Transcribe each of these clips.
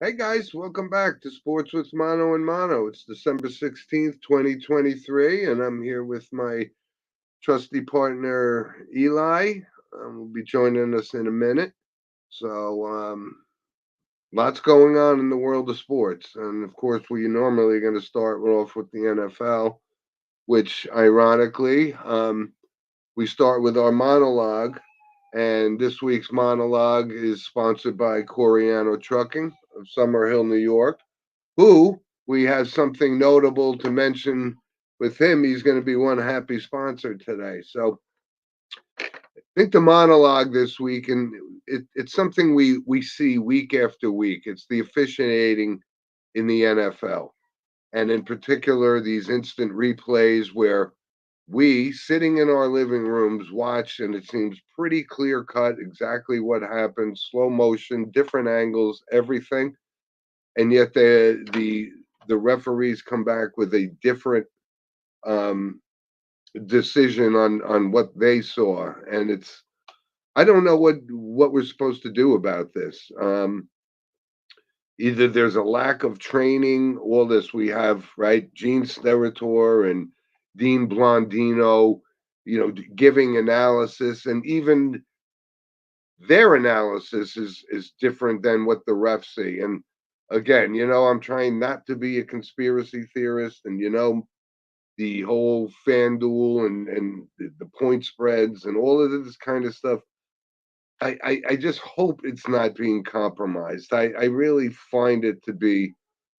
Hey guys, welcome back to Sports with Mono and Mono. It's December 16th, 2023, and I'm here with my trusty partner Eli. Will be joining us in a minute. So, lots going on in the world of sports. And of course, we normally going to start off with the NFL, which ironically, we start with our monologue. And this week's monologue is sponsored by Coriano Trucking of Summerhill, New York, who we have something notable to mention with him. He's going to be one happy sponsor today. So I think the monologue this week, and it's something we see week after week. It's the officiating in the NFL, and in particular, these instant replays where we, sitting in our living rooms, watch, and it seems pretty clear cut exactly what happened, slow motion, different angles, everything, and yet the referees come back with a different um, decision on what they saw, and it's I don't know what we're supposed to do about this. Either there's a lack of training, all this we have, right? Gene Steratore and Dean Blondino, giving analysis, and even their analysis is different than what the refs see. And again, I'm trying not to be a conspiracy theorist, and the whole FanDuel and the point spreads and all of this kind of stuff. I just hope it's not being compromised. I really find it to be.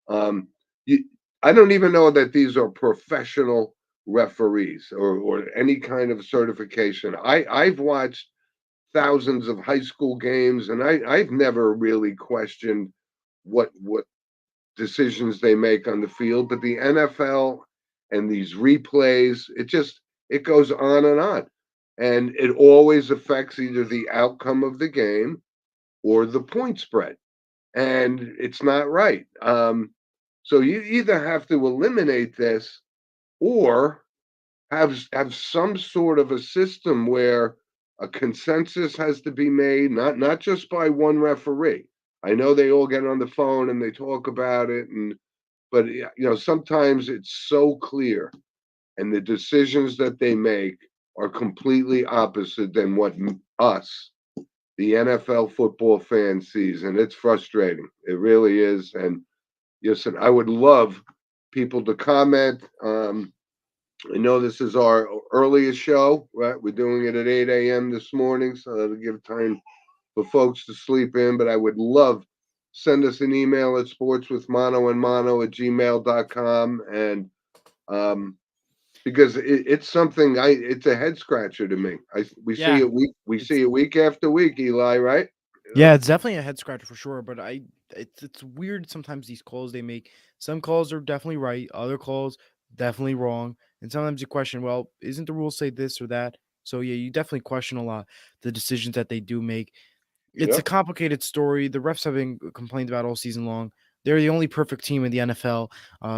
Um, you, I don't even know that these are professional referees or any kind of certification. I've watched thousands of high school games, and I've never really questioned what decisions they make on the field. But the NFL and these replays, it goes on and on, and it always affects either the outcome of the game or the point spread, and it's not right. So you either have to eliminate this or have some sort of a system where a consensus has to be made, not just by one referee. I know they all get on the phone and they talk about it, but sometimes it's so clear, and the decisions that they make are completely opposite than what us, the NFL football fan, sees, and it's frustrating. It really is. And listen, I would love people to comment. I know this is our earliest show, right? We're doing it at 8 a.m. this morning, so that'll give time for folks to sleep in. But I would love send us an email at sportswithmonoandmono@gmail.com. And because it's something it's a head scratcher to me. We see Yeah, it we it's see it week after week, Eli, right? yeah, it's definitely a head scratcher for sure. But it's weird sometimes these calls they make. Some calls are definitely right, other calls definitely wrong, and sometimes you question, well, isn't the rule say this or that? So yeah, you definitely question a lot the decisions that they do make. It's a Yep. complicated story. The refs have been complained about all season long. They're the only perfect team in the NFL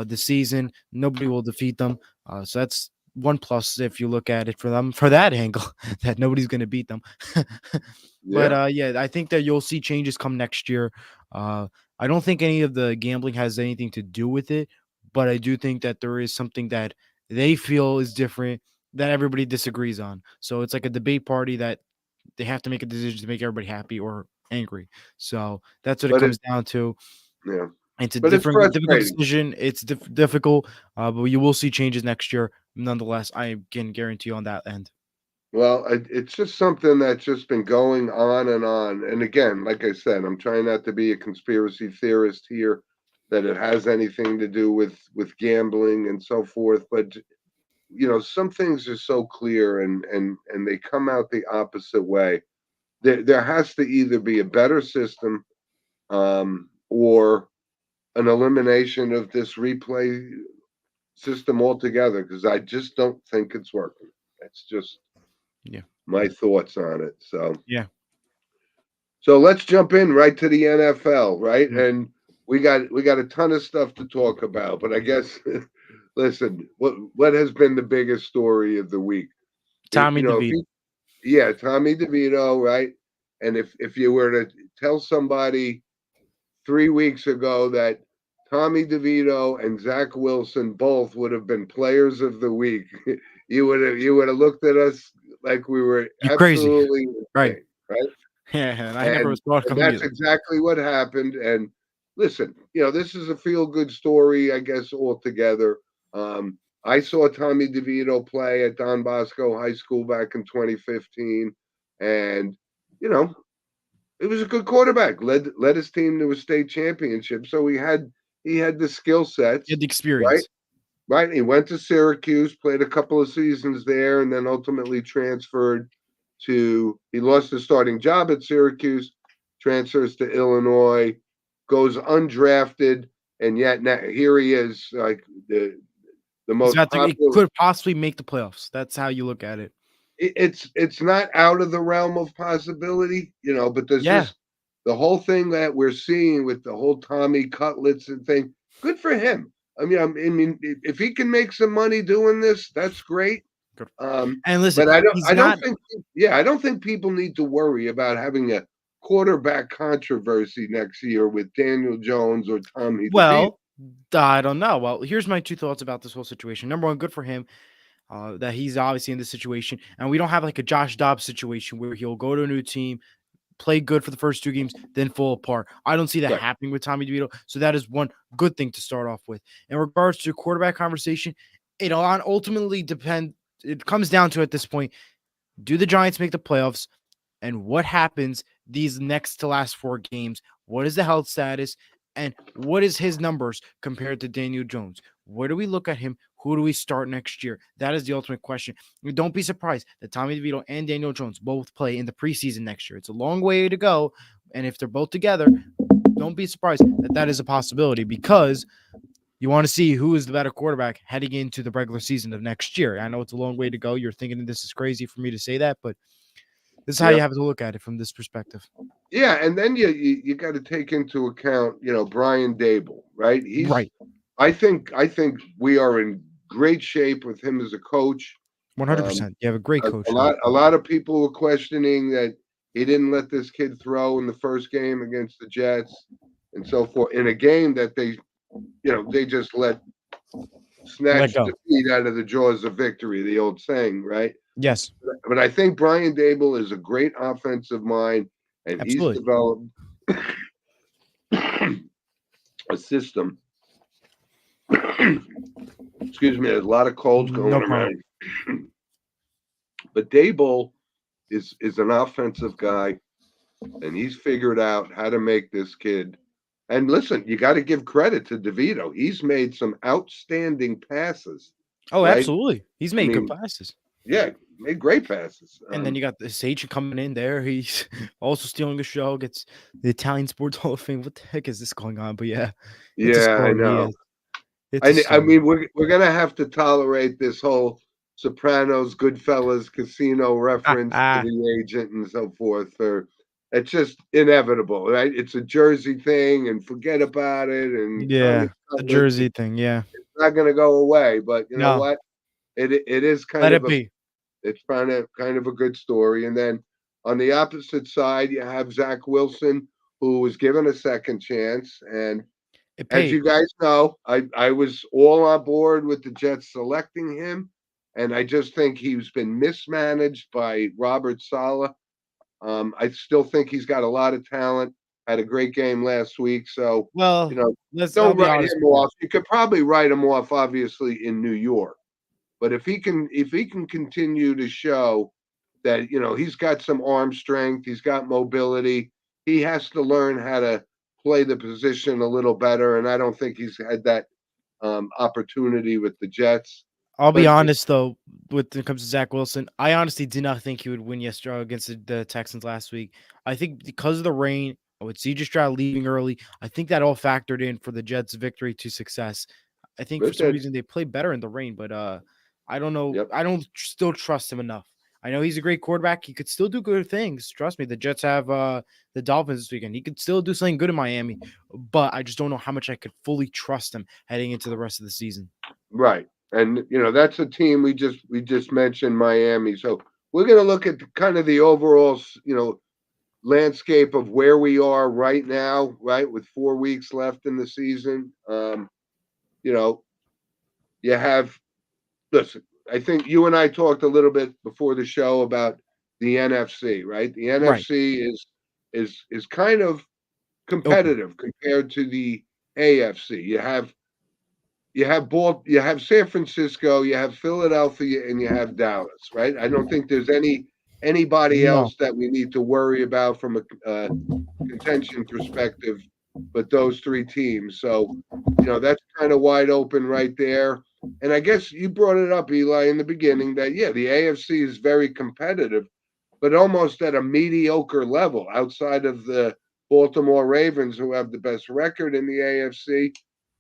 this season. Nobody will defeat them. So that's one plus if you look at it for them for that angle that nobody's going to beat them. But Yeah. yeah, I think that you'll see changes come next year. Uh, I don't think any of the gambling has anything to do with it, but I do think that there is something that they feel is different that everybody disagrees on. So it's like a debate party that they have to make a decision to make everybody happy or angry. So that's what it But comes down to. yeah. It's a But it's difficult frustrating. decision. It's difficult, but you will see changes next year. Nonetheless, I can guarantee you on that end. Well, it's just something that's just been going on and on. And again, like I said, I'm trying not to be a conspiracy theorist here that it has anything to do with gambling and so forth. But some things are so clear, and they come out the opposite way. There has to either be a better system, or an elimination of this replay system altogether, because I just don't think it's working. That's just Yeah, my thoughts on it. yeah. So let's jump in right to the NFL, right? Mm. And we got a ton of stuff to talk about, but I guess listen, what has been the biggest story of the week? Tommy If DeVito. you yeah, Tommy DeVito, right? And if you were to tell somebody 3 weeks ago that Tommy DeVito and Zach Wilson both would have been players of the week, you would have looked at us like we were You crazy, absolutely right? insane, right? Yeah, and I never And saw it and coming that's either. exactly what happened. And listen, this is a feel good story, I guess, altogether. I saw Tommy DeVito play at Don Bosco High School back in 2015, and you know it was a good quarterback. Led his team to a state championship. So he had the skill You sets, had the right? experience. Right. He went to Syracuse, played a couple of seasons there, and then ultimately transferred to. He lost his starting job at Syracuse, transfers to Illinois, goes undrafted, and yet now here he is, like the He's most about to. It popular. could possibly make the playoffs. That's how you look at it. It's not out of the realm of possibility, but there's Yeah, just the whole thing that we're seeing with the whole Tommy Cutlets and thing. Good for him. I mean, if he can make some money doing this, that's great. good. Um, And listen, but I don't, he's I don't not. think, yeah, I don't think people need to worry about having a quarterback controversy next year with Daniel Jones or Tommy DeVito. Well, I don't know. Well, here's my two thoughts about this whole situation. Number one, good for him. That he's obviously in this situation, and we don't have like a Josh Dobbs situation where he'll go to a new team, play good for the first two games, then fall apart. I don't see that Right. happening with Tommy DeVito. So that is one good thing to start off with. In regards to quarterback conversation, it ultimately depend. It comes down to at this point: do the Giants make the playoffs? And what happens these next to last four games? What is the health status? And what is his numbers compared to Daniel Jones? Where do we look at him? Who do we start next year? That is the ultimate question. Don't be surprised that Tommy DeVito and Daniel Jones both play in the preseason next year. It's a long way to go. And if they're both together, don't be surprised that that is a possibility because you want to see who is the better quarterback heading into the regular season of next year. I know it's a long way to go. You're thinking this is crazy for me to say that, but this is how you Yep. have to look at it from this perspective. Yeah, and then you got to take into account, Brian Dable, right? He's Right. I think we are in great shape with him as a coach. Um, 100%. You have a great a coach now. lot a lot of people were questioning that he didn't let this kid throw in the first game against the Jets and so forth in a game that they just Let snatched go. defeat out of the jaws of victory, the old saying, right? Yes. But I think Brian Dable is a great offensive mind, and he's Absolutely. developed a system. Excuse me, there's a lot of colds going No problem. around. But Dable is an offensive guy, and he's figured out how to make this kid. And listen, you got to give credit to DeVito. He's made some outstanding passes, Oh, right? absolutely. He's I made good mean, passes. yeah, made great passes. And then you got the Sage coming in there. He's also stealing the show, gets the Italian Sports Hall of Fame. What the heck is this going on? But yeah, it's a Yeah, I story. He know. is. It's a I story. mean, we're gonna have to tolerate this whole Sopranos, Goodfellas, casino reference to the agent and so forth. Or it's just inevitable, right? It's a Jersey thing, and forget about it. And Tommy Yeah. The Cutlets, Jersey thing. Yeah. it's not gonna go away. But you know No. what? It is Let kind of it a be. it's kind of a good story. And then on the opposite side, you have Zach Wilson, who was given a second chance, and It as paid. you guys know, I was all on board with the Jets selecting him, and I just think he's been mismanaged by Robert Saleh. I still think he's got a lot of talent. Had a great game last week, so you Well, know, I'll don't be write honest him with you. off. You could probably write him off, obviously, in New York, but if he can continue to show that he's got some arm strength, he's got mobility. He has to learn how to play the position a little better, and I don't think he's had that opportunity with the Jets. I'll be But honest though, when it comes to Zach Wilson, I honestly did not think he would win yesterday against the Texans last week. I think because of the rain, with CJ Stroud leaving early, I think that all factored in for the Jets' victory to success. I think for it some did. reason they played better in the rain, but I don't know. Yep. I don't still trust him enough. I know he's a great quarterback. He could still do good things. Trust me. The Jets have the Dolphins this weekend. He could still do something good in Miami, but I just don't know how much I could fully trust him heading into the rest of the season. Right. And that's a team we just mentioned, Miami. So we're going to look at kind of the overall, landscape of where we are right now, right, with 4 weeks left in the season, you know, you have, listen, I think you and I talked a little bit before the show about the NFC, right? The Right. NFC is kind of Open. competitive compared to the AFC. You have San Francisco, you have Philadelphia, and you have Dallas, right? I don't think there's anybody No. else that we need to worry about from a contention perspective, but those three teams. So, that's kind of wide open right there. And I guess you brought it up, Eli, in the beginning that, yeah, the AFC is very competitive, but almost at a mediocre level outside of the Baltimore Ravens, who have the best record in the AFC.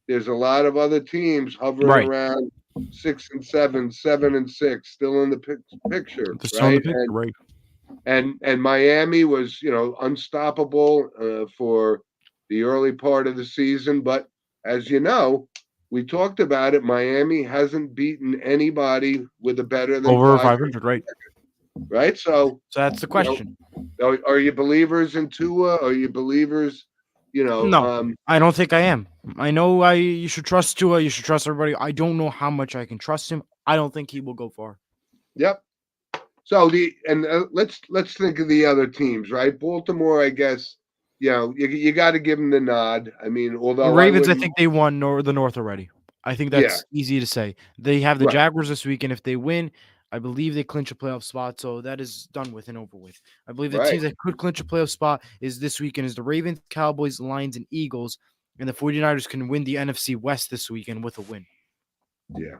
There's a lot of other teams hovering Right. around 6-7, 7-6, still in the picture, They're still in the right? picture. Right. And Miami was, unstoppable for the early part of the season. But as you know, we talked about it. Miami hasn't beaten anybody with a better than Over 500, 500. Right. right? So, So that's the you know, question. are you believers in Tua? Are you believers? You know, No, I don't think I am. I know you should trust Tua. You should trust everybody. I don't know how much I can trust him. I don't think he will go far. yep. So let's think of the other teams, right? Baltimore, I guess, you got to give them the nod. I mean, The although I Ravens, I wouldn't, think they won the North already. I think yeah, that's easy to say. They have the right, Jaguars this week, and if they win, I believe they clinch a playoff spot. So that is done with and over with. I believe the right, teams that could clinch a playoff spot is this weekend is the Ravens, Cowboys, Lions, and Eagles, and the 49ers can win the NFC West this weekend with a win. yeah.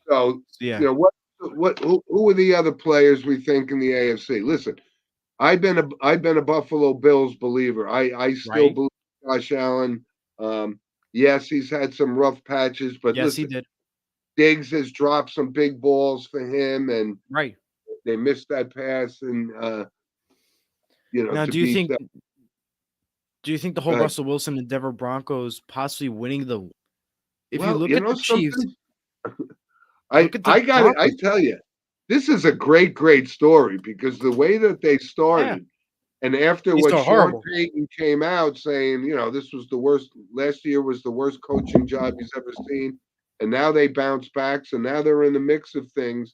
So So yeah, who are the other players we think in the AFC? Listen, I've been a Buffalo Bills believer. I still right? believe Josh Allen. Um, yes, he's had some rough patches, but Yes, he listen, did. Diggs has dropped some big balls for him, and Right. they missed that pass, and Now, to beat them. do you think the whole But Russell Wilson and Denver Broncos possibly winning the? If you well, look you at know the Chiefs, something, look at the I Broncos. tell you, this is a great story because the way that they Yeah, started. And after these what are Sean horrible. Payton came out saying, this was the worst, last year was the worst coaching job he's ever seen. And now they bounce back. So now they're in the mix of things.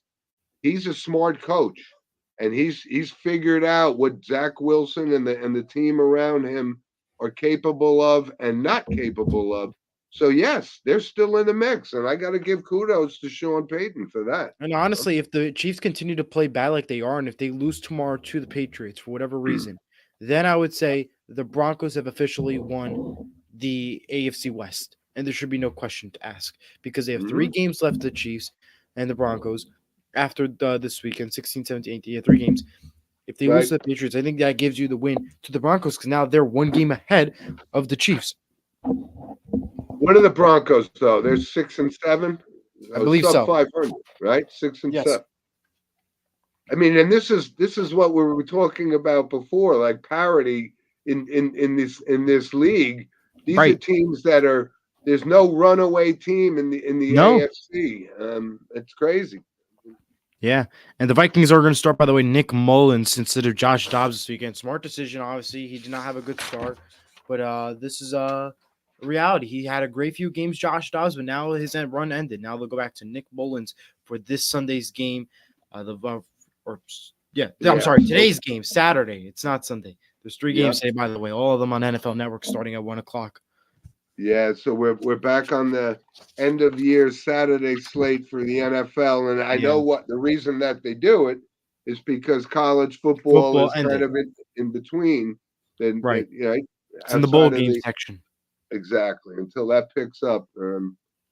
He's a smart coach. And he's figured out what Zach Wilson and the team around him are capable of and not capable of. So yes, they're still in the mix. And I gotta give kudos to Sean Payton for that. And honestly, if the Chiefs continue to play bad like they are, and if they lose tomorrow to the Patriots for whatever reason, then I would say the Broncos have officially won the AFC West. And there should be no question to ask because they have three Mm-hmm. games left, the Chiefs and the Broncos, after this weekend 16, 17, 18. Yeah, three games. If they lose Right. to the Patriots, I think that gives you the win to the Broncos because now they're one game ahead of the Chiefs. What are the Broncos though? They're 6-7. I So believe sub so. 500, right? Six and Yes. seven. I mean, and this is what we were talking about before, like parity in this league. These are Right. teams that are there's no runaway team in the No. AFC. It's crazy. Yeah, and the Vikings are going to start, by the way, Nick Mullins instead of Josh Dobbs this weekend. Smart decision, obviously. He did not have a good start, but this is reality. He had a great few games, Josh Dobbs, but now his run ended. Now they'll go back to Nick Mullins for this Sunday's game. I'm Yeah. sorry, So today's game, Saturday. It's not Sunday. There's three yeah, games today, by the way. All of them on NFL Network starting at 1 o'clock. yeah. So we're back on the end of year Saturday slate for the NFL, and I Yeah, know what the reason that they do it is because college football football is kind ended. of in between. Then Right. It's in the bowl outside of game the section. exactly until that picks up,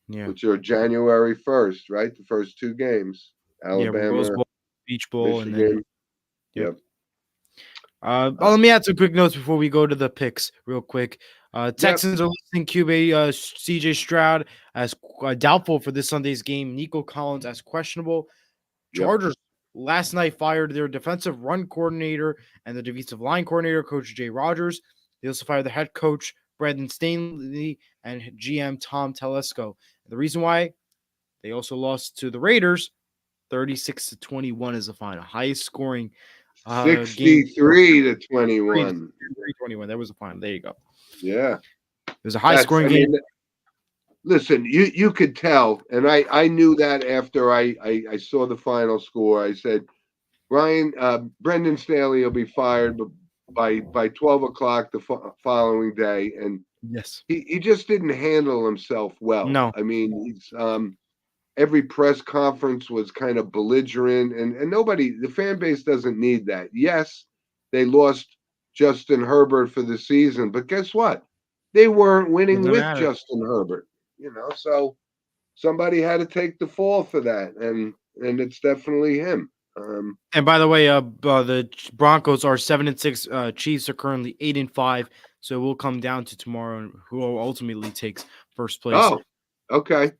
Yeah. which are January 1st, right? The first two games, Yeah. Rose Alabama, Bowl, Beach Bowl, and then Michigan. yep. Yep. Well, Uh, let me add some quick notes before we go to the picks, real quick. yep. Texans are listing QB CJ Stroud as doubtful for this Sunday's game. Nico Collins as questionable. Yep. Chargers last night fired their defensive run coordinator and the defensive line coordinator, Coach Jay Rogers. They also fired the head coach, Brandon Stanley, and GM Tom Telesco. And the reason why they also lost to the Raiders, 36-21 is the final, highest scoring game 63 to three to 21. 321. That was a final. There you go. Yeah. It was a high scoring I game. mean, listen, you could tell, and I knew that after I saw the final score. I said, Brendan Staley will be fired by 12 o'clock the following day, and Yes. he just didn't handle himself well. No. I mean, he's every press conference was kind of belligerent, and the fan base doesn't need that. Yes, they lost Justin Herbert for the season, but guess what? They weren't winning Doesn't with matter. Justin Herbert, so somebody had to take the fall for that, and it's definitely him. And by the way, the Broncos are 7-6. Chiefs are currently 8-5. So it will come down to tomorrow who ultimately takes first place. Oh, okay,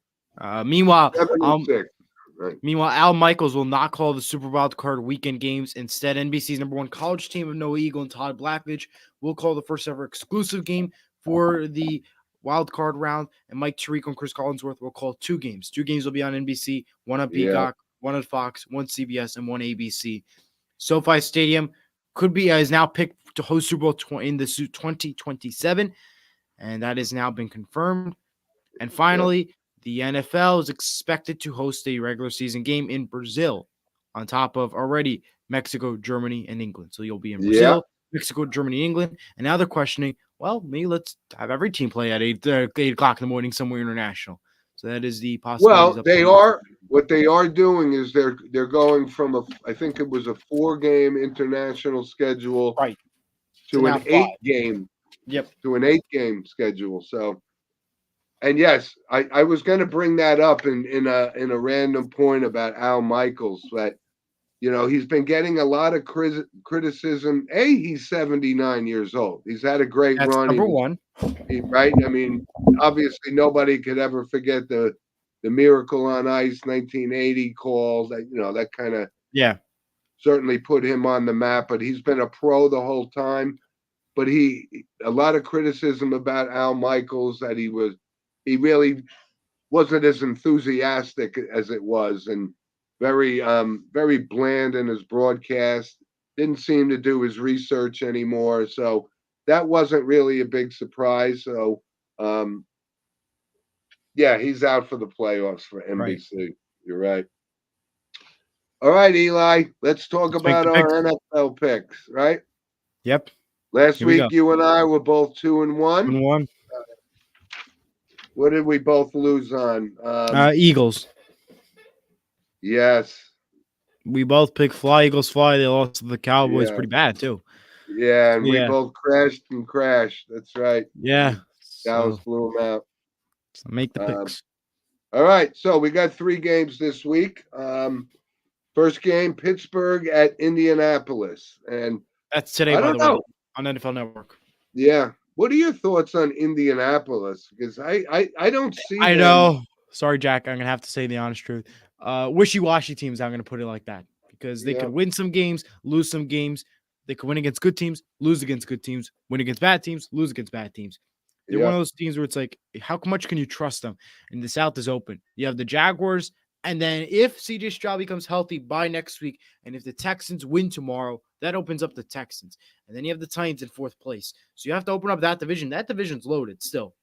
Meanwhile, 7-6. Right. Al Michaels will not call the Super Wild Card weekend games. Instead, NBC's number one college team of Noah Eagle and Todd Blackledge will call the first ever exclusive game for the wild card round, and Mike Tirico and Chris Collinsworth will call two games. Two games will be on NBC, one on Yeah. Peacock, one on Fox, one CBS, and one ABC. SoFi Stadium is now picked to host Super Bowl in the 2027, and that has now been confirmed. And finally, the NFL is expected to host a regular season game in Brazil, on top of already Mexico, Germany, and England. So you'll be in Yeah. Brazil, Mexico, Germany, England, and now they're questioning, well, maybe let's have every team play at 8 o'clock in the morning somewhere international. So that is the possibilities Well, up. they are. What they are doing is they're going from I think it was a 4-game international schedule Right. To to now an 5. 8-game Yep. schedule. So, and yes, I was going to bring that up in a random point about Al Michaels, that he's been getting a lot of criticism. He's 79 years old. He's had a great That's run. number one. Right. I mean, obviously nobody could ever forget the Miracle on Ice 1980 call. That kind of Yeah. certainly put him on the map. But he's been a pro the whole time. But a lot of criticism about Al Michaels, that he really wasn't as enthusiastic as it was, and very bland in his broadcast. Didn't seem to do his research anymore. So that wasn't really a big surprise. So yeah, he's out for the playoffs for Right. NBC. You're right. All right, Eli, let's talk Let's make about the our picks. NFL picks, right? Yep. Last Here we go. week, you and I were both 2-1. 1-1. What did we both lose on? Eagles. Yes. We both picked fly, Eagles fly. They lost to the Cowboys Yeah. pretty bad, too. Yeah, and we Yeah. both crashed. That's right. Yeah. Dallas So blew them out. make the picks. All right, so we got 3 games this week. First game, Pittsburgh at Indianapolis, and That's today, I by don't the way, know. on NFL Network. Yeah, what are your thoughts on Indianapolis? Because I don't see I them. know. Sorry, Jack. I'm going to have to say the honest truth. Wishy-washy teams, I'm going to put it like that. Because they could win some games, lose some games. They could win against good teams, lose against good teams, win against bad teams, lose against bad teams. They're one of those teams where it's like, how much can you trust them? And the South is open. You have the Jaguars, and then if CJ Stroud becomes healthy by next week, and if the Texans win tomorrow, that opens up the Texans. And then you have the Titans in 4th place. So you have to open up that division. That division's loaded still,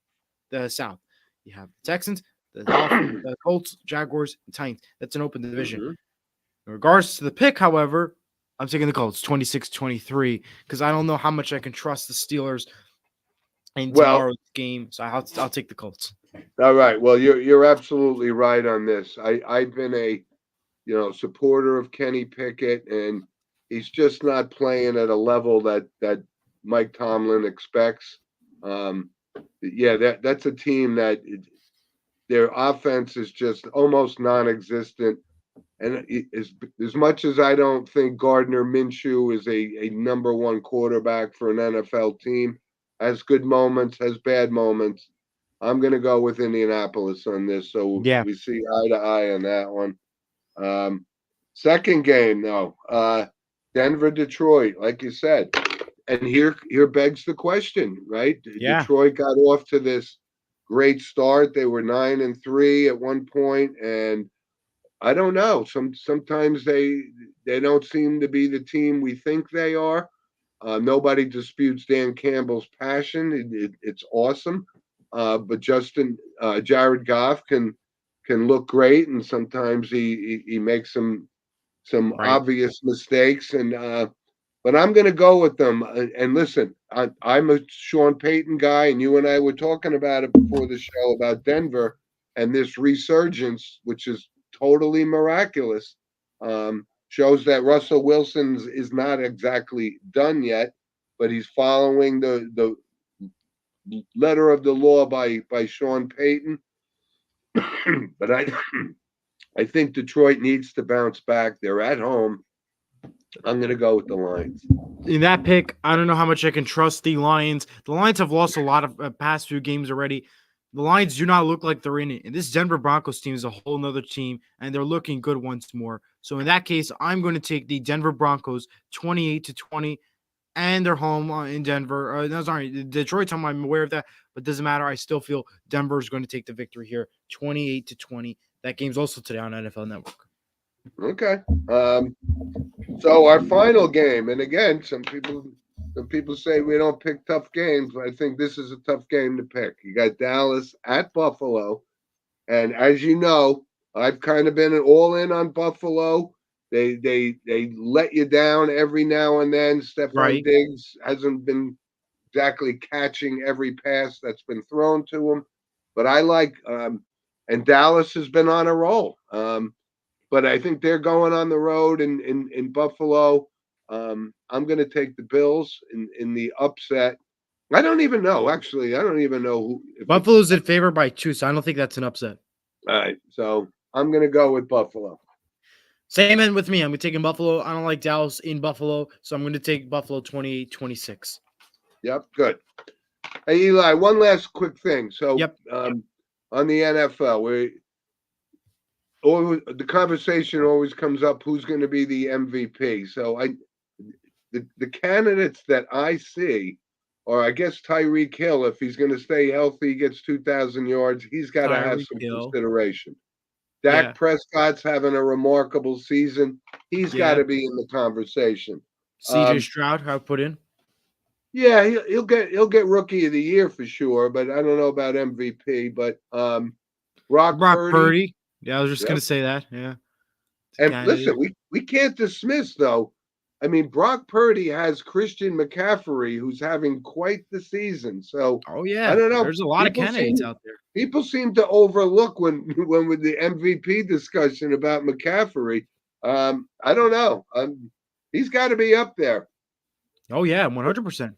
the South. You have the Texans, the Dolphins, the Colts, Jaguars, and Titans. That's an open division. Mm-hmm. In regards to the pick, however, I'm taking the Colts 26-23 because I don't know how much I can trust the Steelers in tomorrow's game. So I'll take the Colts. All right. Well, you're absolutely right on this. I've been a supporter of Kenny Pickett, and he's just not playing at a level that Mike Tomlin expects. Yeah, that's a team that their offense is just almost non-existent. And as much as I don't think Gardner Minshew is a number 1 quarterback for an NFL team, has good moments, has bad moments. I'm going to go with Indianapolis on this. So Yeah. we see eye to eye on that one. Second game, though, Denver, Detroit, like you said. And here begs the question, right? Yeah. Detroit got off to this great start. They were 9-3 at one point, and I don't know. Sometimes they don't seem to be the team we think they are. Nobody disputes Dan Campbell's passion. It's awesome. But Jared Goff can look great, and sometimes he makes some Right. obvious mistakes. And but I'm going to go with them. And listen, I'm a Sean Payton guy, and you and I were talking about it before the show about Denver and this resurgence, which is totally miraculous. Shows that Russell Wilson is not exactly done yet, but he's following the letter of the law by Sean Payton. But I think Detroit needs to bounce back. They're at home. I'm going to go with the Lions. In that pick, I don't know how much I can trust the Lions. The Lions have lost a lot of past few games already. The Lions do not look like they're in it. And this Denver Broncos team is a whole nother team, and they're looking good once more. So in that case, I'm going to take the Denver Broncos 28-20, and they're home in Denver. No, sorry, Detroit's home. I'm aware of that, but it doesn't matter. I still feel Denver is going to take the victory here, 28-20. That game's also today on NFL Network. Okay. So our final game, and again, some people say we don't pick tough games, but I think this is a tough game to pick. You got Dallas at Buffalo, and as you know, I've kind of been all in on Buffalo. They let you down every now and then. Stephon Right. Diggs hasn't been exactly catching every pass that's been thrown to him, but I like and Dallas has been on a roll. But I think they're going on the road in Buffalo. I'm going to take the Bills in the upset. I don't even know. Actually, I don't even know who. If it's Buffalo's in favor by 2, so I don't think that's an upset. all right, so I'm going to go with Buffalo. Same end with me. I'm taking Buffalo. I don't like Dallas in Buffalo, so I'm going to take Buffalo 28-26. Yep, good. Hey Eli, one last quick thing. So Yep. on the NFL, the conversation always comes up: who's going to be the MVP? So the candidates that I see, or I guess Tyreek Hill, if he's going to stay healthy, gets 2,000 yards, he's got to have Tyreek some Hill. consideration. Yeah. Dak Prescott's having a remarkable season. He's got Yeah. to be in the conversation. CJ Um, Stroud, I put in. yeah, he'll get rookie of the year for sure, but I don't know about MVP. But Brock Brock Purdy, Purdy. Yeah, I was just going yep. to say that. Yeah. It's a And listen, candidate. we can't dismiss though. I mean, Brock Purdy has Christian McCaffrey, who's having quite the season. So Oh, I yeah. don't know. There's a lot of People candidates seem out there. people seem to overlook when with the MVP discussion about McCaffrey. I don't know. He's got to be up there. Oh, yeah. 100%.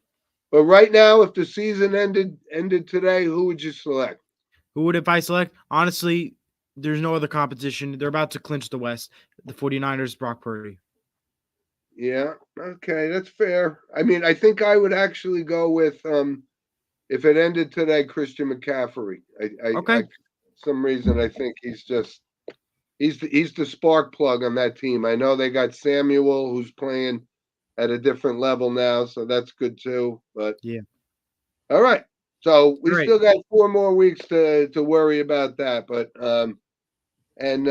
But right now, if the season ended today, who would you select? Who would if I select? Honestly, there's no other competition. They're about to clinch the West. The 49ers, Brock Purdy. Yeah, okay, that's fair. I mean, I think I would actually go with if it ended today, Christian McCaffrey. I Okay. some reason I think he's the spark plug on that team. I know they got Samuel who's playing at a different level now, so that's good too. But Yeah. all right, so we Great. still got 4 more weeks to worry about that. But and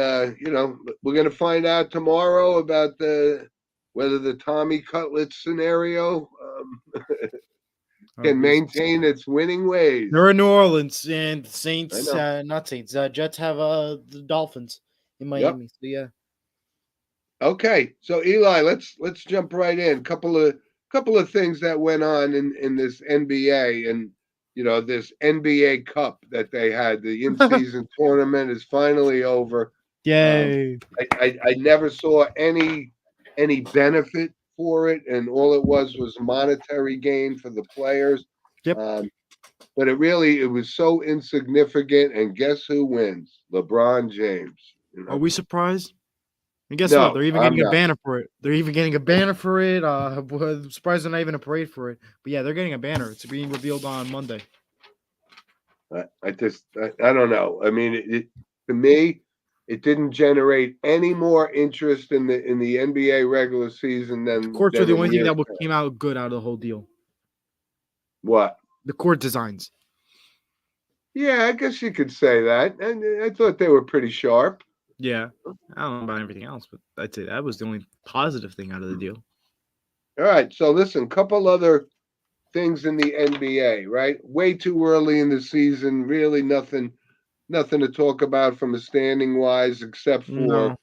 we're gonna find out tomorrow about the whether the Tommy Cutlets scenario can maintain its winning ways. They're in New Orleans, and I Saints, know. not Saints, Jets have the Dolphins in Yep. Miami. So yeah, Okay, so Eli, let's jump right in. Couple of things that went on in this NBA and this NBA Cup that they had. The in-season tournament is finally over. Um, yay! I never saw any benefit for it, and all it was monetary gain for the players. Yep. Um, but it was so insignificant. And guess who wins? LeBron James. Are we surprised? And guess what? No, They're even I'm getting a not. banner for it. They're even getting a banner for it. I'm surprised they're not even a parade for it. But yeah, they're getting a banner. It's being revealed on Monday. I don't know. I mean, to me, it didn't generate any more interest in the NBA regular season The than courts were than the in only thing years that past. came out good out of the whole deal. What? The court designs. Yeah, I guess you could say that. And I thought they were pretty sharp. Yeah. I don't know about everything else, but I'd say that was the only positive thing out of the deal. All right. So listen, couple other things in the NBA, right? Way too early in the season. Really nothing to talk about from a standing wise, except for No.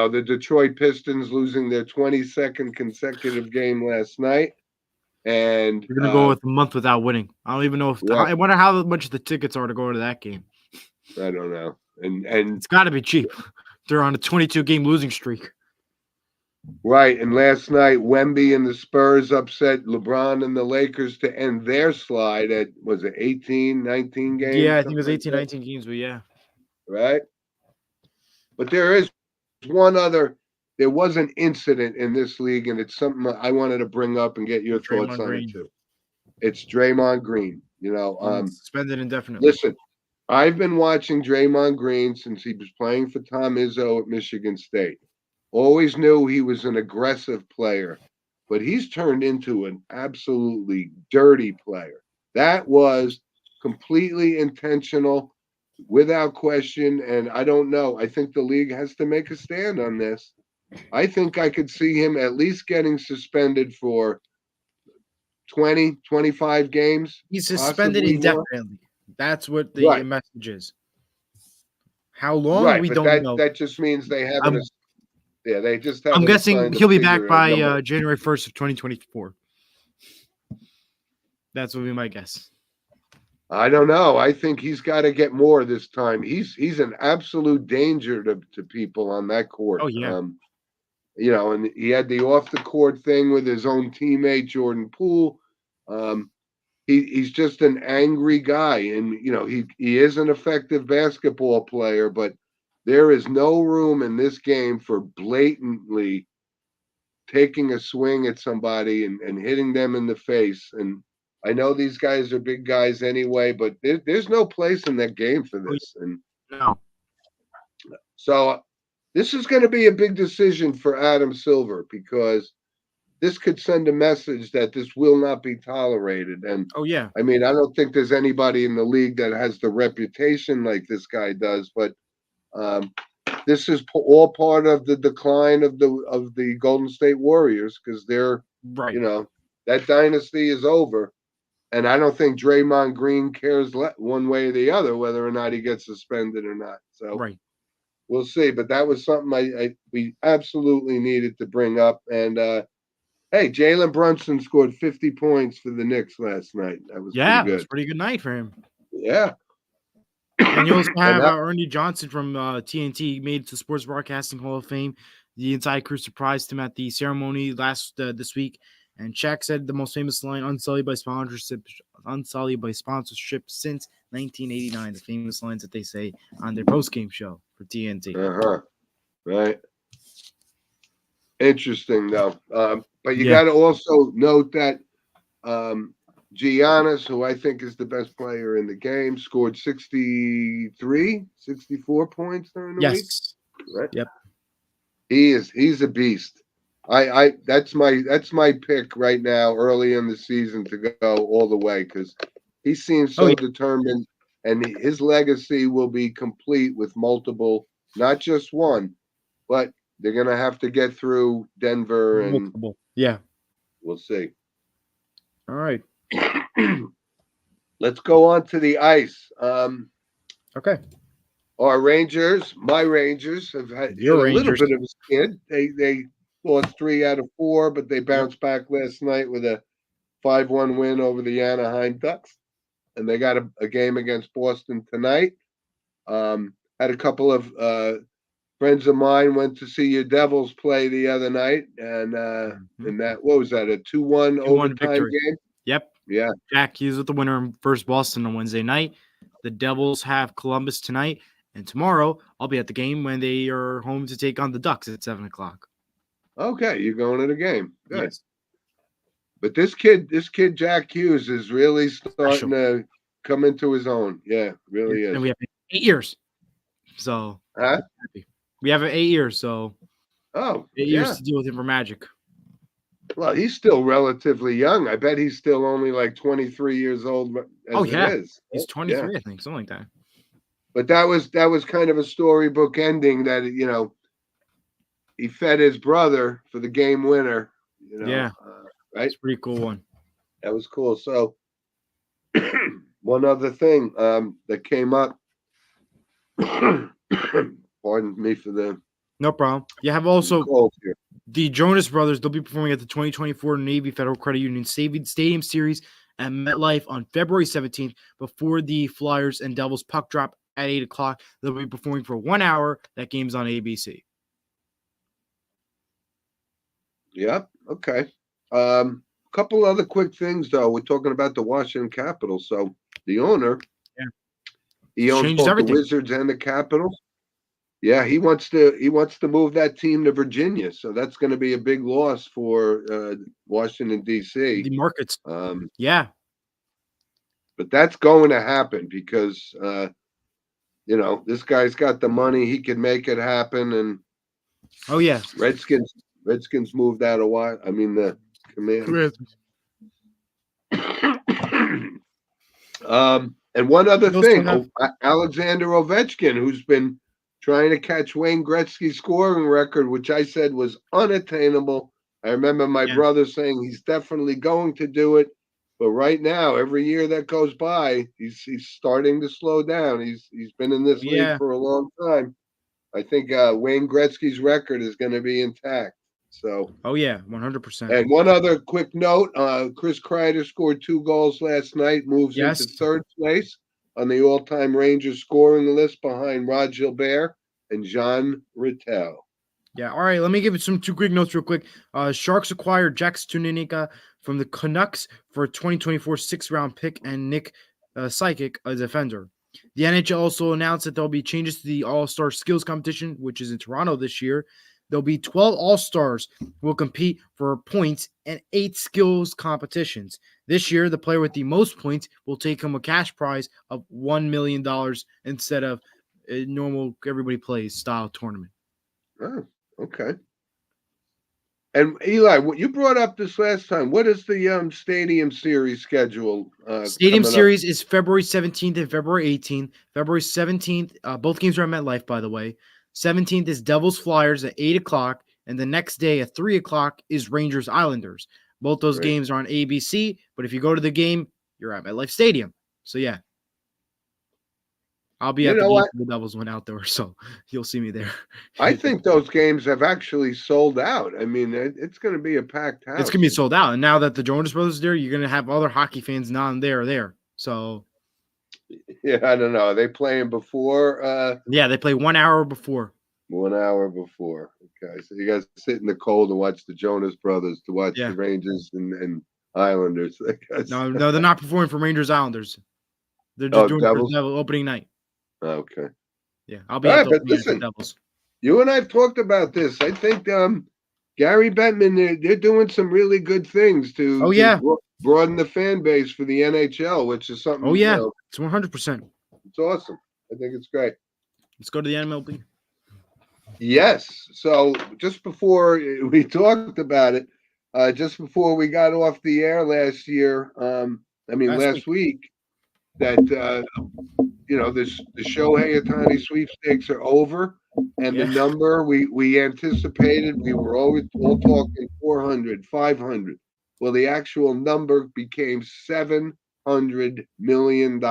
the Detroit Pistons losing their 22nd consecutive game last night, and We're gonna go with a month without winning. I don't even know if yeah, I wonder how much the tickets are to go to that game. I don't know, and It's got to be cheap. They're on a 22 game losing streak. right, and last night Wemby and the Spurs upset LeBron and the Lakers to end their slide at was it 18, 19 Yeah, games, I think it something was like 18, that, 19 games, but yeah, right? But there is one other. There was an incident in this league, and it's something I wanted to bring up and get your thoughts Draymond on it Green too. It's Draymond Green. suspended indefinitely. Listen, I've been watching Draymond Green since he was playing for Tom Izzo at Michigan State. Always knew he was an aggressive player, but he's turned into an absolutely dirty player. That was completely intentional, without question. And I don't know. I think the league has to make a stand on this. I think I could see him at least getting suspended for 20, 25 games, He's suspended possibly more. indefinitely. That's what the Right. message is. How long Right, we but don't that know. that just means they haven't. I'm Yeah, they just I'm haven't guessing assigned a he'll be back figure, a by number. January 1st of 2024. That's what we might guess. I don't know. I think he's got to get more this time. He's an absolute danger to people on that court. Oh yeah. And he had the off the court thing with his own teammate Jordan Poole. Um, he's just an angry guy, and he is an effective basketball player, but there is no room in this game for blatantly taking a swing at somebody and hitting them in the face. And I know these guys are big guys anyway, but there's no place in that game for Oh, this. And yeah. No. so this is going to be a big decision for Adam Silver, because this could send a message that this will not be tolerated. And Oh yeah. I mean, I don't think there's anybody in the league that has the reputation like this guy does, but um, this is all part of the decline of the Golden State Warriors, because Right. you know, that dynasty is over, and I don't think Draymond Green cares one way or the other whether or not he gets suspended or not. So Right. we'll see. But that was something we absolutely needed to bring up. And hey, Jalen Brunson scored 50 points for the Knicks last night. That was pretty Yeah, it was good. a pretty good night for him. Yeah, And you also and have that, Ernie Johnson from TNT made it to Sports Broadcasting Hall of Fame. The entire crew surprised him at the ceremony this week, and Shaq said the most famous line, unsullied by sponsorship since 1989. The famous lines that they say on their post game show for TNT. right. Interesting though. But you Yeah. got to also note that Giannis, who I think is the best player in the game, scored 63, 64 points during the week. Yes. Right? Yep. He's a beast. I that's my pick right now, early in the season, to go all the way, because he seems Oh so yeah. determined, and his legacy will be complete with multiple, not just one, but they're gonna have to get through Denver, and Multiple. Yeah. we'll see. All right. Let's go on to the ice. Okay. Our Rangers, my Rangers, have had Your a little Rangers. bit of a skid. They lost 3 out of 4, but they Yep. bounced back last night with a 5-1 win over the Anaheim Ducks, and they got a game against Boston tonight. Had a couple of friends of mine went to see your Devils play the other night, and Mhm. that, what was that, a 2-1 2-1 overtime victory. game? Yep. Yeah. Jack Hughes with the winner in first Boston on Wednesday night. The Devils have Columbus tonight, and tomorrow I'll be at the game when they are home to take on the Ducks at 7 o'clock. Okay, you're going to the game. Good. Yes, But this kid Jack Hughes is really starting special. to come into his own. Yeah, really And is. we have 8 years, so Huh? happy. We have 8 years, so Oh, 8 years yeah. to deal with him for Magic. Well, he's still relatively young. I bet he's still only like 23 years old Oh as it yeah, is. he's Yeah. 23, I think, something like that. But that was kind of a storybook ending that he fed his brother for the game winner. Yeah, Right? it's a pretty cool one. That was cool. So one other thing that came up. Pardon me for No problem. You have the also cold here. the Jonas Brothers. They'll be performing at the 2024 Navy Federal Credit Union Stadium Series at MetLife on February 17th before the Flyers and Devils puck drop at 8 o'clock. They'll be performing for 1 hour. That game's on ABC. Yep. Okay. Couple other quick things though. We're talking about the Washington Capitals. So the owner, Yeah. he owns Changes both the everything. Wizards and the Capitals. Yeah, he wants to move that team to Virginia. So that's going to be a big loss for Washington D.C. The markets. Um, Yeah. but that's going to happen because this guy's got the money. He can make it happen. And Oh, yeah. Redskins moved out a while. I mean the command. And one other We also thing, have Alexander Ovechkin, who's been trying to catch Wayne Gretzky's scoring record, which I said was unattainable. I remember my yeah. brother saying he's definitely going to do it, but right now, every year that goes by, he's starting to slow down. He's been in this league Yeah. for a long time. I think Wayne Gretzky's record is going to be intact. So. Oh, yeah. 100%. And one other quick note, Chris Kreider scored 2 goals last night, moves into Yes. third place on the all-time Rangers scoring list behind Rod Gilbert and Jean Rittel. Yeah. All right. Let me give it two quick notes real quick. Sharks acquired Jax Tunica from the Canucks for a 2024 6th-round pick and Nick Psychic, a defender. The NHL also announced that there'll be changes to the All-Star Skills Competition, which is in Toronto this year. There'll be 12 All-Stars who will compete for points and 8 skills competitions. This year, the player with the most points will take home a cash prize of $1 million instead of a normal everybody plays style tournament. Oh, okay. And Eli, what you brought up this last time, what is the Stadium Series schedule Stadium coming up? Series is February 17th and February 18th. February 17th, both games are at MetLife, by the way. 17th is Devils Flyers at 8 o'clock. And the next day at 3 o'clock is Rangers Islanders. Both those Right. games are on ABC. But if you go to the game, you're at MetLife Stadium. So, yeah. I'll be You at the know game what? for the Devils when outdoors. So, you'll see me there. I think those games have actually sold out. I mean, it's going to be a packed house. It's going to be sold out. And now that the Jonas Brothers are there, you're going to have other hockey fans not there. So, Yeah, I don't know. Are they playing before? yeah, they play 1 hour before. 1 hour before. Okay, so you guys sit in the cold and watch the Jonas Brothers to watch the Rangers and Islanders. No, they're not performing for Rangers Islanders. They're just doing Devils? for the opening night. Okay. Yeah, I'll be All at right, the but opening night for listen, Devils. you and I've talked about this. I think Gary Bettman, they're doing some really good things to broaden the fan base for the NHL, which is something. Oh yeah, it's 100%. It's awesome. I think it's great. Let's go to the MLB. Yes. So just before we talked about it, just before we got off the air last week, that the Shohei Ohtani sweepstakes are over, and the number we anticipated, we were all talking 400, 500. Well, the actual number became $700 million.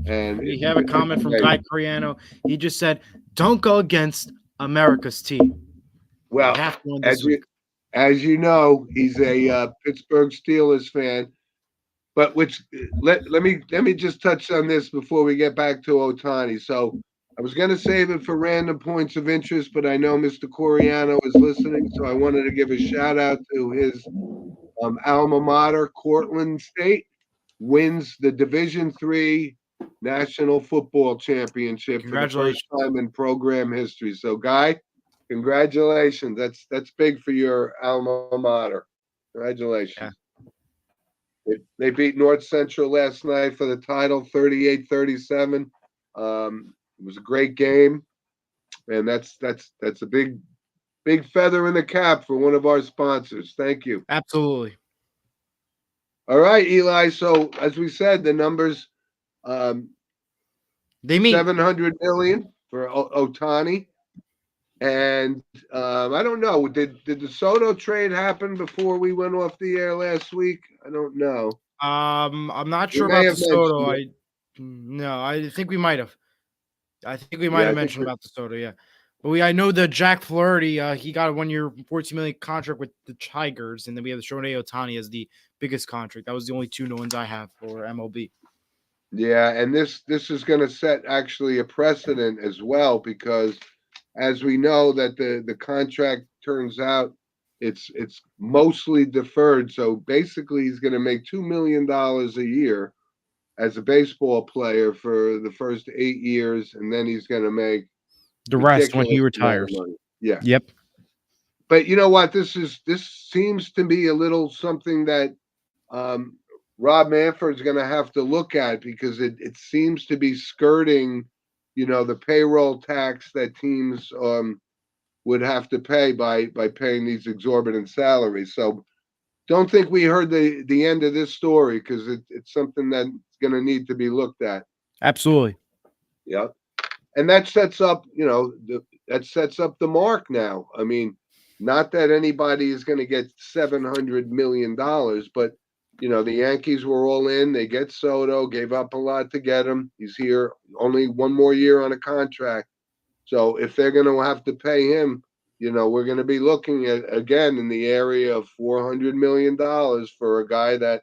And we have a comment from Guy Coriano. He just said, "Don't go against America's team." Well, as you know, he's a Pittsburgh Steelers fan. But let me just touch on this before we get back to Ohtani. So I was going to save it for random points of interest, but I know Mr. Coriano is listening, so I wanted to give a shout out to his alma mater, Cortland State, wins the Division III National Football Championship for the first time in program history. So, Guy, congratulations. That's big for your alma mater. Congratulations. Yeah. They beat North Central last night for the title, 38-37. It was a great game, and that's a big feather in the cap for one of our sponsors. Thank you. Absolutely. All right, Eli. So as we said, the numbers. They mean 700 million for Otani. And I don't know. Did the Soto trade happen before we went off the air last week? I don't know. I'm not We sure may about have the Soto. mentioned it. No, I think we might have. I think we might Yeah, have I think mentioned about the Soto, yeah. But I know that Jack Flaherty, he got a 1 year, 14 million contract with the Tigers, and then we have Shohei Otani as the biggest contract. That was the only two ones I have for MLB. yeah, and this is going to set actually a precedent as well because as we know that the contract turns out it's mostly deferred. So basically, he's going to make $2 million a year as a baseball player for the first 8 years, and then he's going to make The rest when he ridiculous amount of retires. money. Yeah, Yep, but you know what? This seems to be a little something that um, Rob Manfred's going to have to look at because it seems to be skirting, the payroll tax that teams would have to pay by paying these exorbitant salaries. So don't think we heard the end of this story because it's something that's going to need to be looked at. absolutely. Yeah. And that sets up, that sets up the mark now. I mean, not that anybody is going to get $700 million, but the Yankees were all in. They get Soto, gave up a lot to get him. He's here only one more year on a contract. So if they're going to have to pay him, we're going to be looking at again in the area of $400 million for a guy that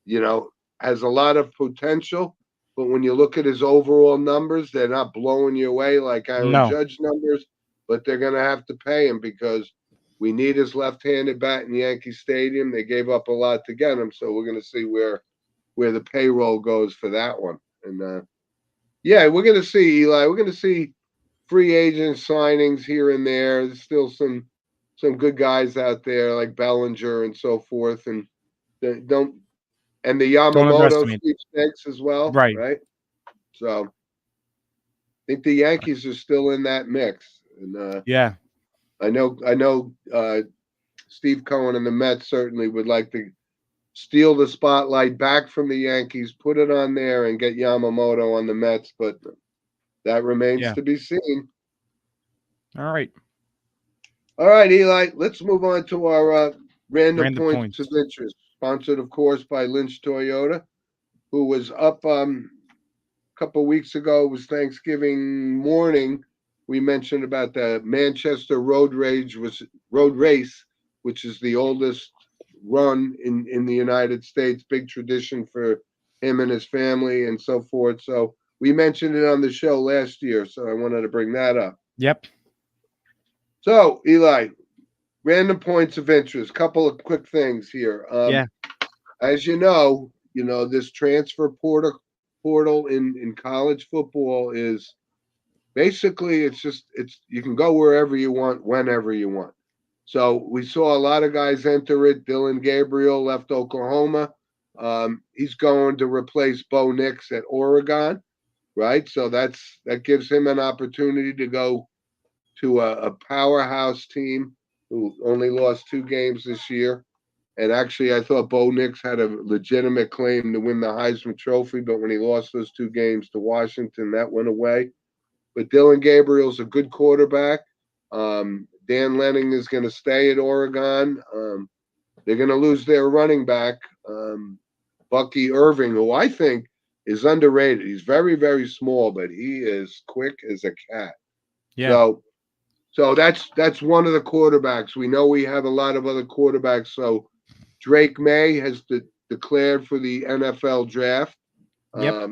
you know, has a lot of potential. But when you look at his overall numbers, they're not blowing you away like Aaron No, Judge numbers, but they're going to have to pay him because we need his left-handed bat in Yankee Stadium. They gave up a lot to get him, so we're going to see where the payroll goes for that one. And yeah, we're going to see Eli. We're going to see free agent signings here and there. There's still some good guys out there like Bellinger and so forth, and don't and the don't Yamamoto underestimate. sweepstakes as well, Right. right? So I think the Yankees are still in that mix, and Yeah. I know Steve Cohen and the Mets certainly would like to steal the spotlight back from the Yankees, put it on there, and get Yamamoto on the Mets, but that remains Yeah. to be seen. All right. All right, Eli, let's move on to our random Random points of points. interest, sponsored, of course, by Lynch Toyota, who was up couple of weeks ago. It was Thanksgiving morning. We mentioned about the Manchester road race, which is the oldest run in the United States. Big tradition for him and his family and so forth. So we mentioned it on the show last year. So I wanted to bring that up. Yep. So Eli, random points of interest. Couple of quick things here. Yeah. As this transfer portal in college football is basically it's you can go wherever you want, whenever you want. So we saw a lot of guys enter it. Dylan Gabriel left Oklahoma. He's going to replace Bo Nix at Oregon, right? So that gives him an opportunity to go to a powerhouse team who only lost 2 games this year. And actually, I thought Bo Nix had a legitimate claim to win the Heisman Trophy, but when he lost those 2 games to Washington, that went away. But Dylan Gabriel's a good quarterback. Dan Lenning is going to stay at Oregon. They're going to lose their running back, Bucky Irving, who I think is underrated. He's very, very small, but he is quick as a cat. Yeah. So, so that's one of the quarterbacks. We know we have a lot of other quarterbacks. So Drake May has declared for the NFL draft. Yep.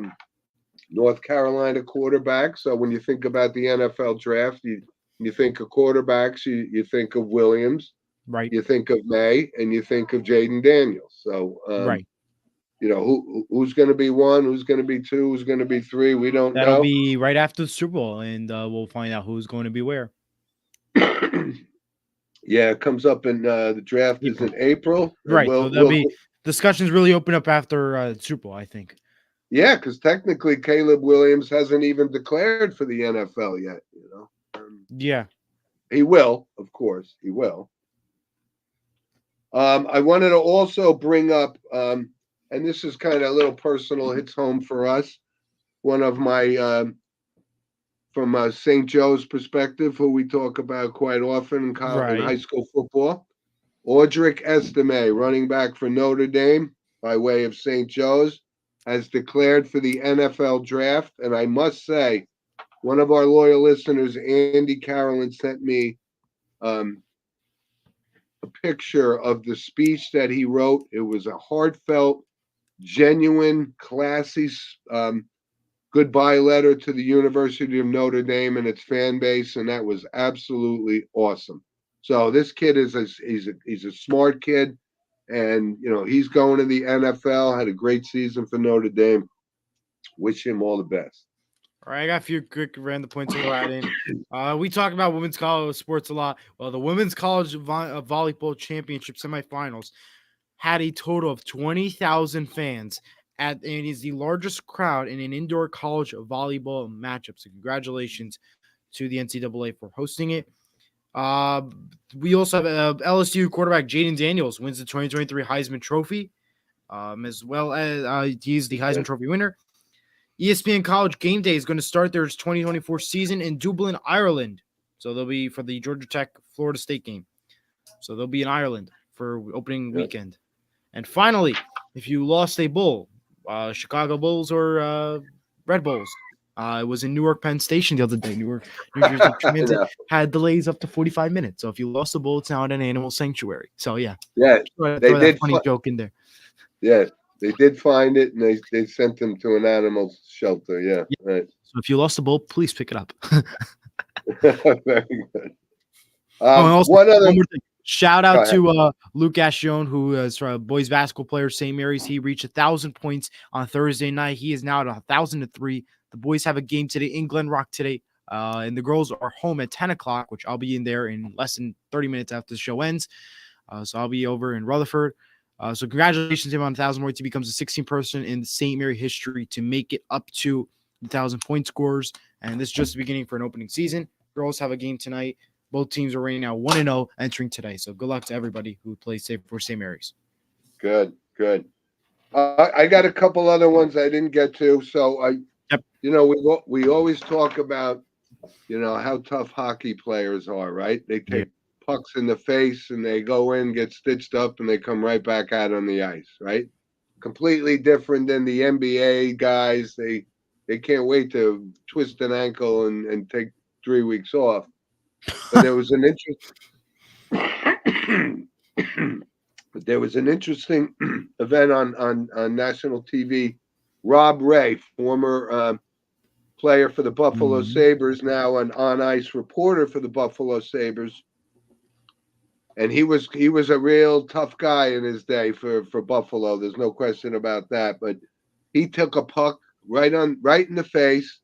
North Carolina quarterback. So when you think about the NFL draft, you think of quarterbacks, you think of Williams, Right. you think of May, and you think of Jaden Daniels. So Right. who's going to be one, who's going to be two, who's going to be three, we don't That'll know. be right after the Super Bowl, and we'll find out who's going to be where. Yeah, it comes up in the draft is April. in April, and Right. So we'll there'll we'll be discussions really open up after Super Bowl, I think. yeah, because technically Caleb Williams hasn't even declared for the NFL yet. Yeah. He will, of course, he will. I wanted to also bring up, and this is kind of a little personal, hits home for us. one of my from St. Joe's perspective, who we talk about quite often in Right. high school football. Audric Estime, running back for Notre Dame by way of St. Joe's, has declared for the NFL draft. And I must say, one of our loyal listeners, Andy Carolyn, sent me um, a picture of the speech that he wrote. It was a heartfelt, genuine, classy goodbye letter to the University of Notre Dame and its fan base, and that was absolutely awesome. So this kid he's a smart kid, and he's going to the NFL. Had a great season for Notre Dame. Wish him all the best. All right, I got a few quick random points to add in. We talk about women's college sports a lot. Well, the women's college volleyball championship semifinals had a total of 20,000 fans and is the largest crowd in an indoor college volleyball matchup. So congratulations to the NCAA for hosting it. Uh, we also have LSU quarterback Jaden Daniels wins the 2023 Heisman Trophy, as well as he's the Heisman Trophy winner. ESPN College Game Day is going to start their 2024 season in Dublin, Ireland. So they'll be for the Georgia Tech Florida State game. So they'll be in Ireland for opening weekend. And finally, if you lost a bowl, Chicago Bulls or Red Bulls, it was in Newark Penn Station the other day. New Jersey Transit had delays up to 45 minutes. So if you lost a bowl, it's now at an animal sanctuary. So yeah, they throw that did funny joke in there. Yeah, they did find it, and they sent them to an animal shelter. Yeah, right. So if you lost a bowl, please pick it up. Very good. And also One other. one more thing. Shout out to Luke Ashion, who is a boys basketball player, St. Mary's. He reached 1,000 points on Thursday night. He is now at 1,003. The boys have a game today in Glen Rock today, and the girls are home at 10 o'clock, which I'll be in there in less than 30 minutes after the show ends. So I'll be over in Rutherford. So congratulations to him on 1,000 points. He becomes the 16th person in St. Mary history to make it up to the 1,000-point scores. And this is just the beginning for an opening season. Girls have a game tonight. Both teams are right now 1-0 entering today. So good luck to everybody who plays for St. Mary's. Good. I got a couple other ones I didn't get to. So we always talk about how tough hockey players are, right? They take pucks in the face and they go in, get stitched up, and they come right back out on the ice, right? Completely different than the NBA guys. They can't wait to twist an ankle and take 3 weeks off. But there was an interesting event on national TV. Rob Ray, former player for the Buffalo Sabres, now an on ice reporter for the Buffalo Sabres, and he was a real tough guy in his day for Buffalo. There's no question about that. But he took a puck right in the face,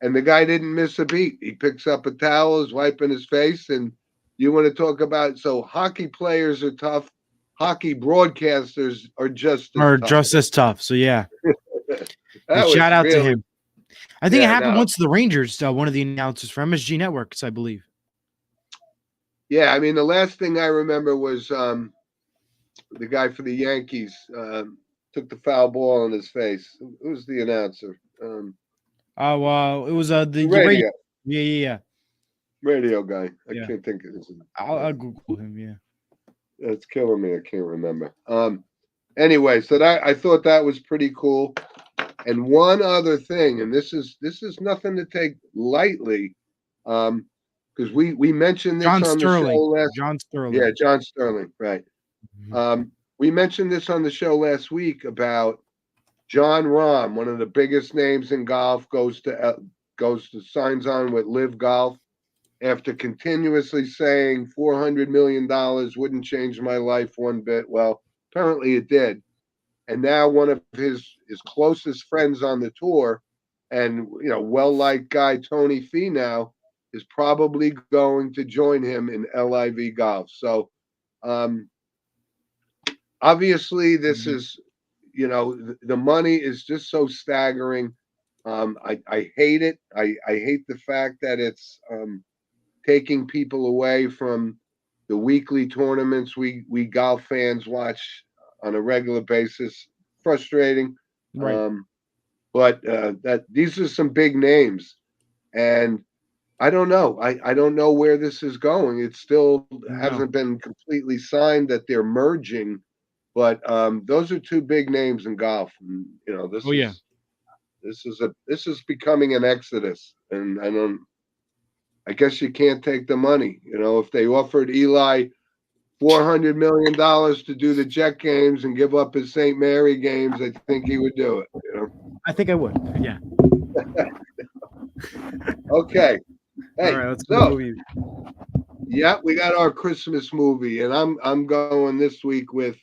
and the guy didn't miss a beat. He picks up a towel, is wiping his face, and you want to talk about hockey players are tough. Hockey broadcasters are just as tough. So yeah, that was shout out really, to him. I think it happened once to the Rangers. One of the announcers for MSG Networks, I believe. Yeah, I mean the last thing I remember was the guy for the Yankees took the foul ball in his face. Who was the announcer? It was the radio. Yeah. Radio guy. I can't think of his name. I'll Google him. Yeah, it's killing me. I can't remember. Anyway, so I thought that was pretty cool. And one other thing, and this is nothing to take lightly, because we mentioned this on the show last. John Sterling. Yeah, John Sterling. Right. Mm-hmm. We mentioned this on the show last week about John Rahm, one of the biggest names in golf, goes to signs on with Live Golf after continuously saying $400 million wouldn't change my life one bit. Well, apparently it did. And now one of his closest friends on the tour and well-liked guy Tony Finau is probably going to join him in LIV golf. So obviously this is the money is just so staggering. I hate it. I hate the fact that it's taking people away from the weekly tournaments we golf fans watch on a regular basis. Frustrating. Right. but that these are some big names, and I don't know. I don't know where this is going. It still No. hasn't been completely signed that they're merging, but those are two big names in golf. And, you know, Oh yeah. this is becoming an exodus, and I don't. I guess you can't take the money. You know, if they offered Eli $400 million to do the Jet games and give up his St. Mary games, I think he would do it. You know. I think I would. Yeah. Okay. All Hey, right. Let's go to so movies. yeah, we got our Christmas movie, and I'm going this week with,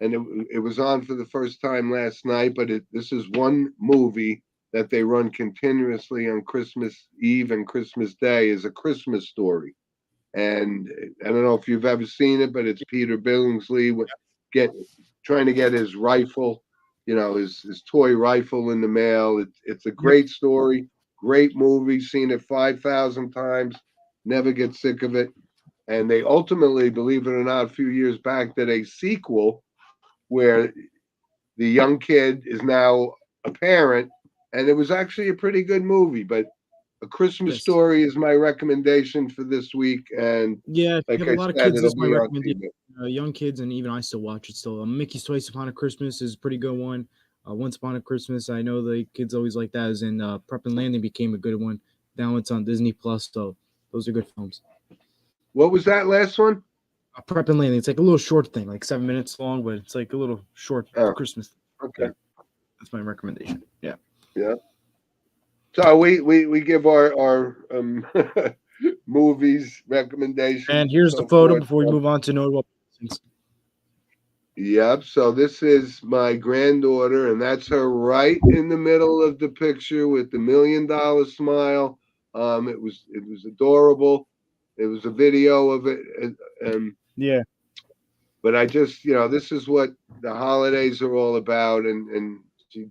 and it was on for the first time last night, but this is one movie that they run continuously on Christmas Eve and Christmas Day is A Christmas Story. And I don't know if you've ever seen it, but it's Peter Billingsley get trying to get his rifle, you know, his toy rifle in the mail. It's a Yep. great story, great movie. Seen it 5,000 times, never get sick of it. And they ultimately, believe it or not, a few years back, did a sequel where the young kid is now a parent, and it was actually a pretty good movie. But A Christmas Yes. Story is my recommendation for this week, and Yeah. If you like have a I lot of said, kids, this it'll is my be on recommendation. TV. Young kids, and even I still watch it. Still, Mickey's Twice Upon a Christmas is a pretty good one. Once Upon a Christmas, I know the kids always like that. Is in Prep and Landing became a good one. Now it's on Disney Plus. So those are good films. What was that last one? Prep and Landing. It's like a little short thing, like 7 minutes long, but it's like a little short Oh, Christmas. okay, Yeah, that's my recommendation. Yeah. yeah. So we give our movies recommendations And and here's the so photo forth. before we move on to notable. Persons. Yep. So this is my granddaughter, and that's her right in the middle of the picture with the $1 million smile. It was adorable. It was a video of it, Yeah. but I just this is what the holidays are all about, and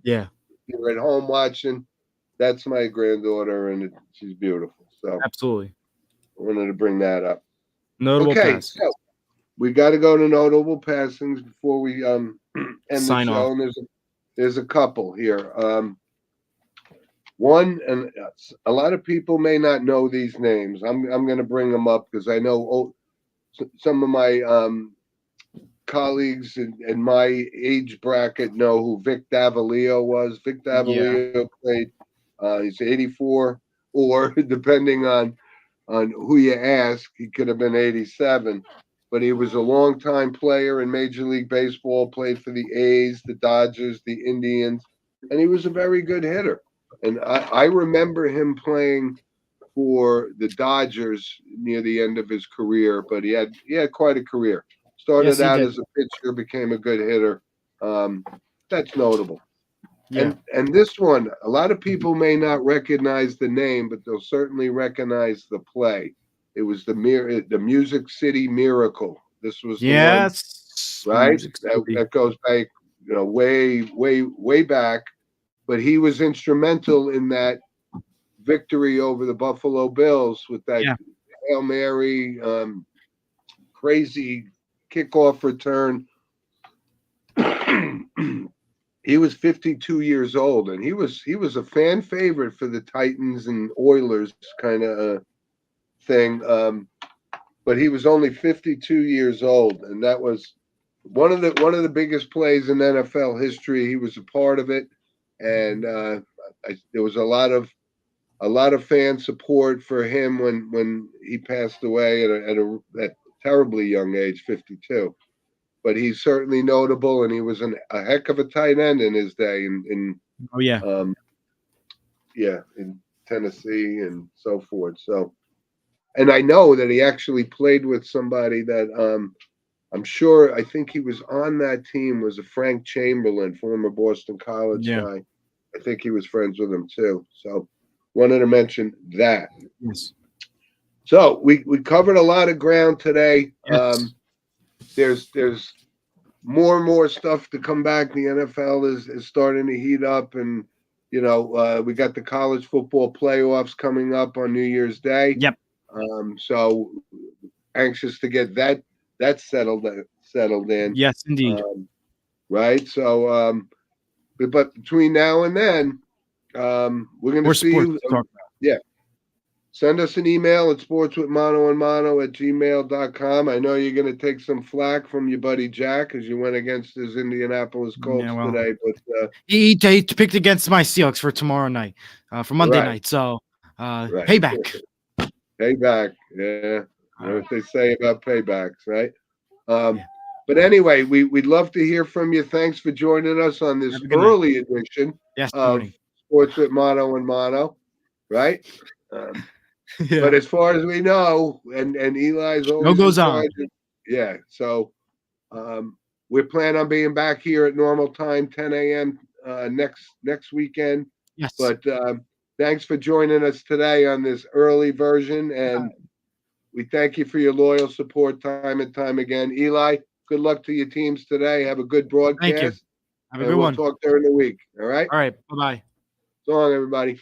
Yeah. you're at home watching. That's my granddaughter, and she's beautiful. So Absolutely. I wanted to bring that up. Notable Okay, so passings. we got to go to notable passings before we end the Sign off. show, and there's a couple here. One, and a lot of people may not know these names. I'm going to bring them up because I know some of my colleagues in my age bracket know who Vic Davalio was. Vic Yeah. Davalio played. He's 84, or depending on who you ask, he could have been 87. But he was a longtime player in Major League Baseball, played for the A's, the Dodgers, the Indians, and he was a very good hitter. And I remember him playing for the Dodgers near the end of his career, but he had quite a career. Yes, Started he out did. as a pitcher, became a good hitter. Um, that's notable. Yeah. And this one, a lot of people may not recognize the name, but they'll certainly recognize the play. It was the Music City Miracle. This was the one, Yes. right? Music That City. that goes back, way back. But he was instrumental in that victory over the Buffalo Bills with that Yeah. Hail Mary, crazy kickoff return. He was 52 years old, and he was a fan favorite for the Titans and Oilers kind of thing. But he was only 52 years old, and that was one of the biggest plays in NFL history. He was a part of it, and there was a lot of fan support for him when he passed away at a terribly young age, 52. But he's certainly notable, and he was a heck of a tight end in his day, in Oh yeah. um, yeah, in Tennessee and so forth. So, and I know that he actually played with somebody that I'm sure. I think he was on that team. Was a Frank Chamberlain, former Boston College Yeah. guy. I think he was friends with him too. So, wanted to mention that. Yes. So we covered a lot of ground today. Yes. There's more and more stuff to come back. The NFL is starting to heat up, and we got the college football playoffs coming up on New Year's Day. Yep. So anxious to get that settled in. Yes, indeed. Right. So but between now and then, we're going to More see sports you. to talk about. Yeah. Send us an email at sportswithmano@gmail.com. I know you're going to take some flack from your buddy Jack because you went against his Indianapolis Yeah, Colts well, today. But he picked against my Seahawks for tomorrow night, for Monday right, night. So right. payback. Payback. Yeah. You know Uh, what they say about paybacks, right? Um, yeah. but anyway, we'd love to hear from you. Thanks for joining us on this Have a good night. early edition Yes, of morning. Sports with Mono and Mono, right? Um, but Yeah. as far as we know, and Eli's Show always in goes on. charge. Yeah. So we plan on being back here at normal time, 10 a.m. Next weekend. Yes. But thanks for joining us today on this early version, and we thank you for your loyal support time and time again. Eli, good luck to your teams today. Have a good Thank you. broadcast, Have a and good we'll one. talk during the week. All right. All right. Bye bye. So long, everybody.